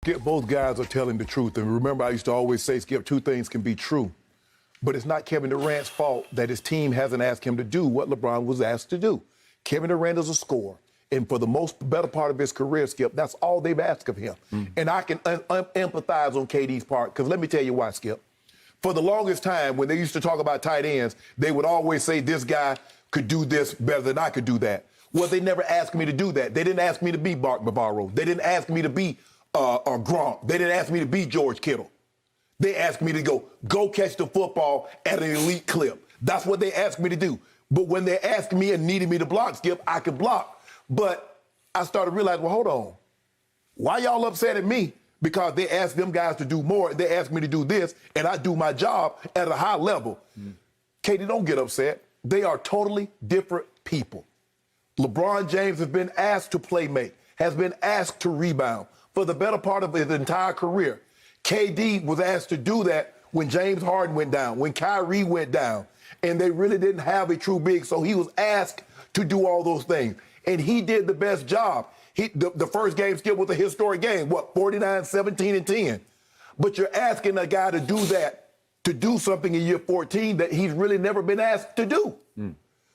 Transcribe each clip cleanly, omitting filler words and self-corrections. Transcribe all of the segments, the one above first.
Skip, both guys are telling the truth. And remember, I used to always say, Skip, two things can be true. But it's not Kevin Durant's fault that his team hasn't asked him to do what LeBron was asked to do. Kevin Durant is a scorer. And for the better part of his career, Skip, that's all they've asked of him. And I can empathize on KD's part, because let me tell you why, Skip. For the longest time, when they used to talk about tight ends, they would always say, this guy could do this better than I could do that. Well, they never asked me to do that. They didn't ask me to be Bart Bavaro. They didn't ask me to be Gronk. They didn't ask me to be George Kittle. They asked me to go catch the football at an elite clip. That's what they asked me to do. But when they asked me and needed me to block, Skip, I could block. But I started realizing, well, hold on. Why y'all upset at me? Because they asked them guys to do more. They asked me to do this, and I do my job at a high level. Katie, don't get upset. They are totally different people. LeBron James has been asked to play make, has been asked to rebound for the better part of his entire career. KD was asked to do that when James Harden went down, when Kyrie went down, and they really didn't have a true big, so he was asked to do all those things. And he did the best job. The first game, Skip, was a historic game. What, 49, 17, and 10. But you're asking a guy to do that, to do something in year 14 that he's really never been asked to do.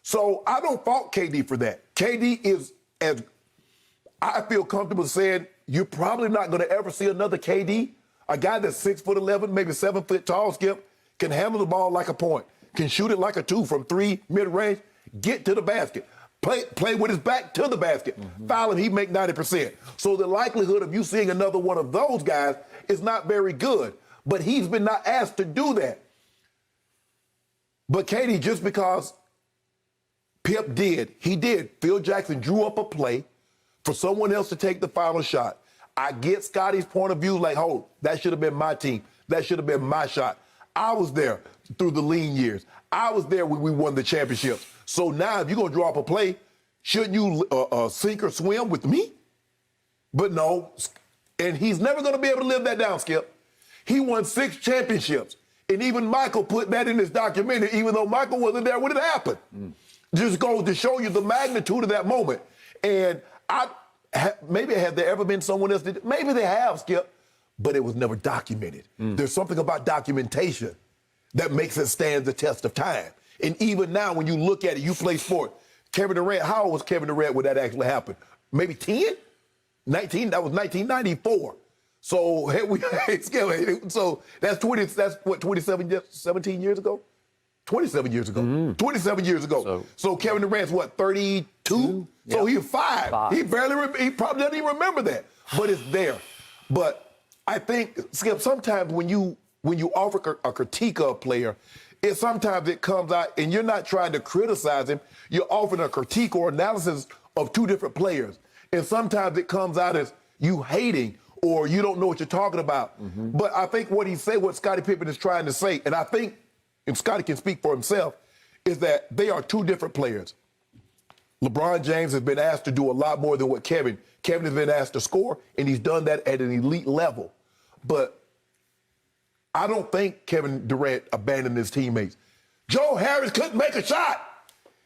So I don't fault KD for that. KD is, as I feel comfortable saying, you're probably not going to ever see another KD, a guy that's 6'11", maybe 7 foot tall, Skip, can handle the ball like a point, can shoot it like a 2 from 3 mid-range, get to the basket. Play with his back to the basket. Foul him, he make 90%. So the likelihood of you seeing another one of those guys is not very good. But he's been not asked to do that. But Katie, just because Pip did, he did. Phil Jackson drew up a play for someone else to take the final shot. I get Scottie's point of view, like, oh, that should have been my team. That should have been my shot. I was there through the lean years. I was there when we won the championships. So now if you're going to draw up a play, shouldn't you sink or swim with me? But no, and he's never going to be able to live that down, Skip. He won 6 championships. And even Michael put that in his documentary, even though Michael wasn't there when it happened. Just goes to show you the magnitude of that moment. And maybe have there ever been someone else that, maybe they have, Skip, but it was never documented. There's something about documentation that makes it stand the test of time. And even now, when you look at it, you play sport. Kevin Durant, how old was Kevin Durant when that actually happened? Maybe 10? 19? That was 1994. So, so that's what, 17 years ago? 27 years ago. 27 years ago. So Kevin Durant's what, 32? Yep. So he's 5. He probably doesn't even remember that, but it's there. But I think, Skip, sometimes when you offer a critique of a player, sometimes it comes out, and you're not trying to criticize him, you're offering a critique or analysis of 2 different players. And sometimes it comes out as you hating or you don't know what you're talking about. But I think what Scottie Pippen is trying to say, and I think, and Scottie can speak for himself, is that they are 2 different players. LeBron James has been asked to do a lot more than what Kevin has been asked to score, and he's done that at an elite level. But I don't think Kevin Durant abandoned his teammates. Joe Harris couldn't make a shot.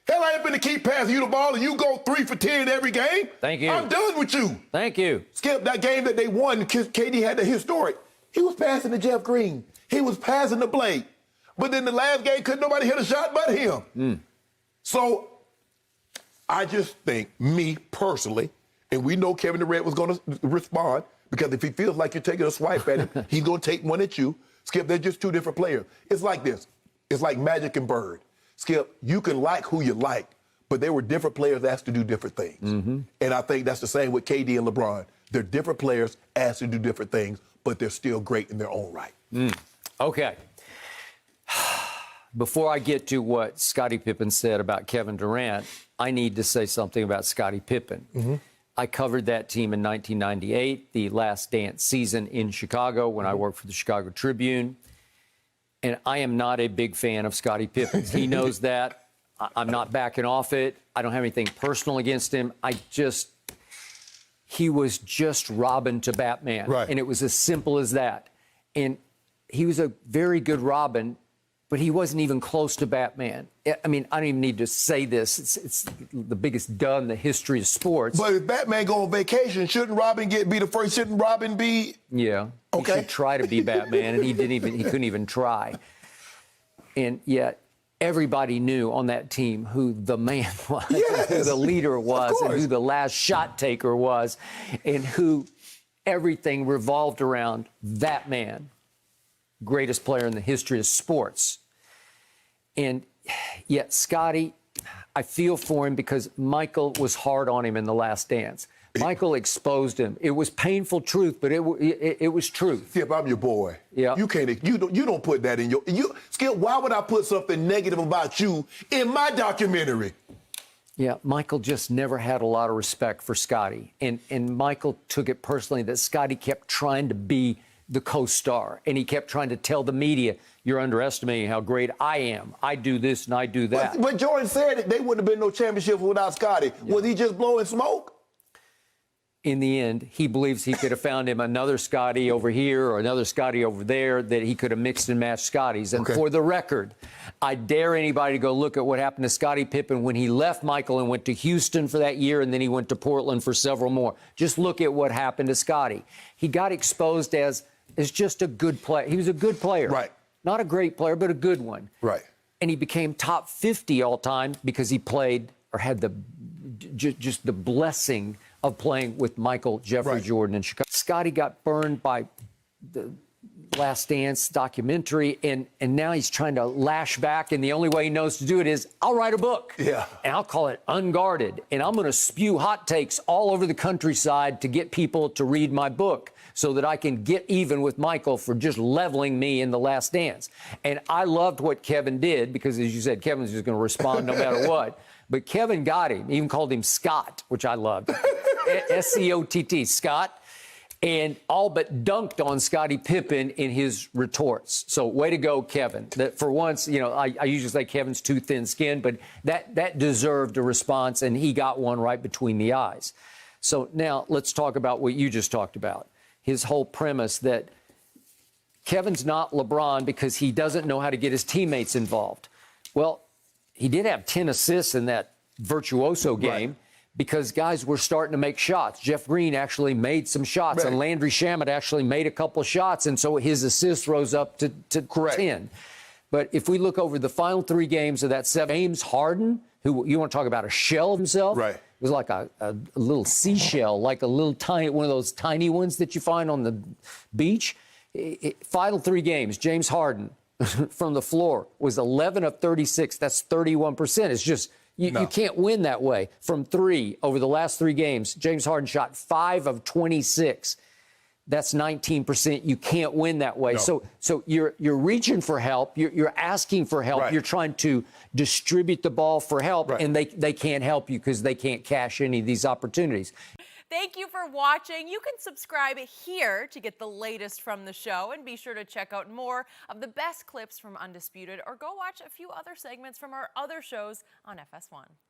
Hell, I ain't been to keep passing you the ball and you go 3 for 10 every game. Thank you. I'm done with you. Thank you. Skip, that game that they won, KD had the historic. He was passing to Jeff Green. He was passing to Blake. But then the last game, couldn't nobody hit a shot but him. So I just think, me personally, and we know Kevin Durant was going to respond, because if he feels like you're taking a swipe at him, he's going to take one at you. Skip, they're just 2 different players. It's like this. It's like Magic and Bird. Skip, you can like who you like, but they were different players asked to do different things. And I think that's the same with KD and LeBron. They're different players asked to do different things, but they're still great in their own right. Okay. Before I get to what Scottie Pippen said about Kevin Durant, I need to say something about Scottie Pippen. I covered that team in 1998, the Last Dance season in Chicago when I worked for the Chicago Tribune. And I am not a big fan of Scottie Pippen. He knows that. I'm not backing off it. I don't have anything personal against him. He was just Robin to Batman. Right. And it was as simple as that. And he was a very good Robin but he wasn't even close to Batman. I mean, I don't even need to say this. It's the biggest dud in the history of sports. But if Batman go on vacation, shouldn't Robin be the first? Shouldn't Robin be? Yeah. Okay. He should try to be Batman, and he couldn't even try. And yet, everybody knew on that team who the man was, Yes, who the leader was, of and course. who the last shot taker was, and who everything revolved around that man. Greatest player in the history of sports. And yet, Scottie, I feel for him because Michael was hard on him in The Last Dance. Michael exposed him. It was painful truth, but it was truth. Skip, I'm your boy. Yeah. You don't put that in Skip, why would I put something negative about you in my documentary? Yeah, Michael just never had a lot of respect for Scottie. And Michael took it personally that Scottie kept trying to be the co-star. And he kept trying to tell the media, you're underestimating how great I am. I do this and I do that. But Jordan said that they wouldn't have been no championship without Scottie. Yeah. Was he just blowing smoke? In the end, he believes he could have found him another Scottie over here or another Scottie over there, that he could have mixed and matched Scotties. And for the record, I dare anybody to go look at what happened to Scottie Pippen when he left Michael and went to Houston for that year, and then he went to Portland for several more. Just look at what happened to Scottie. He got exposed as just a good player. He was a good player. Right. Not a great player, but a good one. Right. And he became top 50 all time because he played or had just the blessing of playing with Michael Jeffrey Jordan in Chicago. Scottie got burned by the Last Dance documentary, and now he's trying to lash back, and the only way he knows to do it is, I'll write a book. Yeah. And I'll call it Unguarded, and I'm going to spew hot takes all over the countryside to get people to read my book so that I can get even with Michael for just leveling me in The Last Dance. And I loved what Kevin did because, as you said, Kevin's just going to respond no matter what. But Kevin got him, even called him Scott, which I loved. S-C-O-T-T, Scott. And all but dunked on Scottie Pippen in his retorts. So way to go, Kevin. That for once, you know, I usually say Kevin's too thin-skinned, but that deserved a response, and he got one right between the eyes. So now let's talk about what you just talked about. His whole premise that Kevin's not LeBron because he doesn't know how to get his teammates involved. Well, he did have 10 assists in that virtuoso game because guys were starting to make shots. Jeff Green actually made some shots, and Landry Shamet actually made a couple of shots, and so his assists rose up to 10. But if we look over the final 3 games of that 7, James Harden, who you want to talk about a shell of himself, was like a little seashell, like a little tiny, one of those tiny ones that you find on the beach. Final 3 games, James Harden from the floor was 11 of 36. That's 31%. It's just, you can't win that way. From 3 over the last 3 games, James Harden shot 5 of 26. That's 19%. You can't win that way. So you're reaching for help. You're asking for help. You're trying to distribute the ball for help, and they can't help you because they can't cash any of these opportunities. Thank you for watching. You can subscribe here to get the latest from the show, and be sure to check out more of the best clips from Undisputed, or go watch a few other segments from our other shows on FS1.